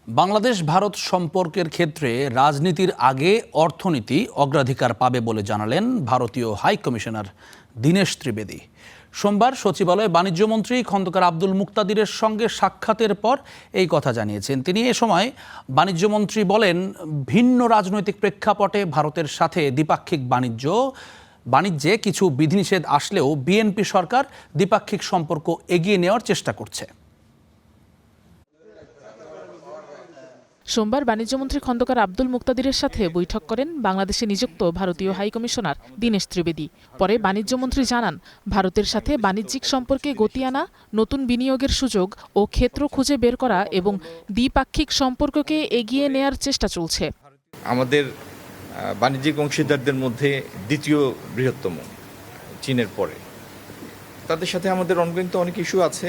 বাংলাদেশ ভারত সম্পর্কের ক্ষেত্রে রাজনীতির আগে অর্থনীতি অগ্রাধিকার পাবে বলে জানালেন ভারতীয় হাই কমিশনার দীনেশ ত্রিবেদী। সোমবার সচিবালয়ে বাণিজ্যমন্ত্রী খন্দকার আব্দুল মুক্তাদিরের সঙ্গে সাক্ষাতের পর এই কথা জানিয়েছেন তিনি। এ সময় বাণিজ্যমন্ত্রী বলেন, ভিন্ন রাজনৈতিক প্রেক্ষাপটে ভারতের সাথে দ্বিপাক্ষিক বাণিজ্যে কিছু বিধিনিষেধ আসলেও বিএনপি সরকার দ্বিপাক্ষিক সম্পর্ক এগিয়ে নেওয়ার চেষ্টা করছে। সোমবার বাণিজ্যমন্ত্রী খন্দকার আব্দুল মুক্তাদিরের সাথে বৈঠক করেন বাংলাদেশে নিযুক্ত ভারতীয় হাইকমিশনার দীনেশ ত্রিবেদী। পরে বাণিজ্যমন্ত্রী জানান, ভারতের সাথে বাণিজ্যিক সম্পর্কে গতি আনা, নতুন বিনিয়োগের সুযোগ ও ক্ষেত্র খুঁজে বের করা এবং দ্বিপাক্ষিক সম্পর্ককে এগিয়ে নেয়ার চেষ্টা চলছে। আমাদের বাণিজ্যিক অংশীদারদের মধ্যে দ্বিতীয় বৃহত্তম চীনের পরে। তাদের সাথে আমাদের অনগোয়িং তো অনেক ইস্যু আছে,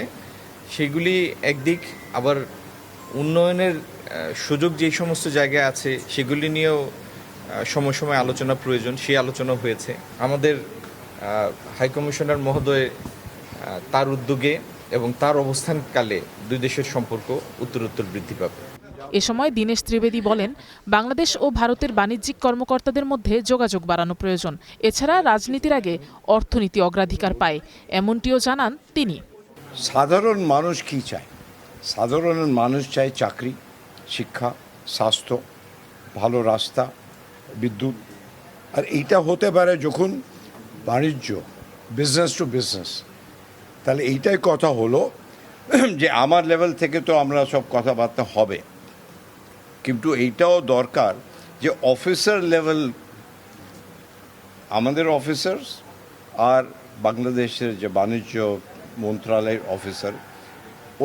সেগুলি একদিক, আবার উন্নয়নের সুযোগ যেই সমস্ত জায়গায় আছে সেগুলি নিয়েও সময় সময় আলোচনা প্রয়োজন, সেই আলোচনা হয়েছে। আমাদের হাইকমিশনার মহোদয় তার উদ্যোগে এবং তার অবস্থানকালে দুই দেশের সম্পর্ক উত্তরোত্তর বৃদ্ধি পাবে। এ সময় দীনেশ ত্রিবেদী বলেন, বাংলাদেশ ও ভারতের বাণিজ্যিক কর্মকর্তাদের মধ্যে যোগাযোগ বাড়ানো প্রয়োজন। এছাড়া রাজনীতির আগে অর্থনীতি অগ্রাধিকার পায়, এমনটিও জানান তিনি। সাধারণ মানুষ কি চায়? সাধারণ মানুষ চায় চাকরি, শিক্ষা, স্বাস্থ্য, ভালো রাস্তা, বিদ্যুৎ। আর এইটা হতে পারে যখন বাণিজ্য, বিজনেস টু বিজনেস। তাহলে এইটাই কথা হলো যে আমার লেভেল থেকে তো আমরা সব কথাবার্তা হবে, কিন্তু এইটাও দরকার যে অফিসার লেভেল, আমাদের অফিসার্স আর বাংলাদেশের যে বাণিজ্য মন্ত্রণালয়ের অফিসার,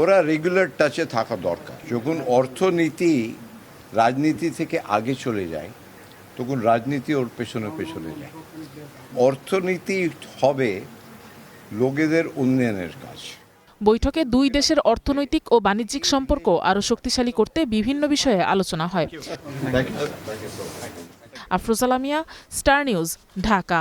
ওরা রেগুলার টাচে থাকা দরকার। যখন অর্থনীতি রাজনীতি থেকে আগে চলে যায়, তখন রাজনীতি ওর পেছনে পেছনে যায়। অর্থনীতি হবে লোকেদের উন্নয়নের কাজ। বৈঠকে দুই দেশের অর্থনৈতিক ও বাণিজ্যিক সম্পর্ক আরও শক্তিশালী করতে বিভিন্ন বিষয়ে আলোচনা হয়। Afroza Lamia, star news, Dhaka.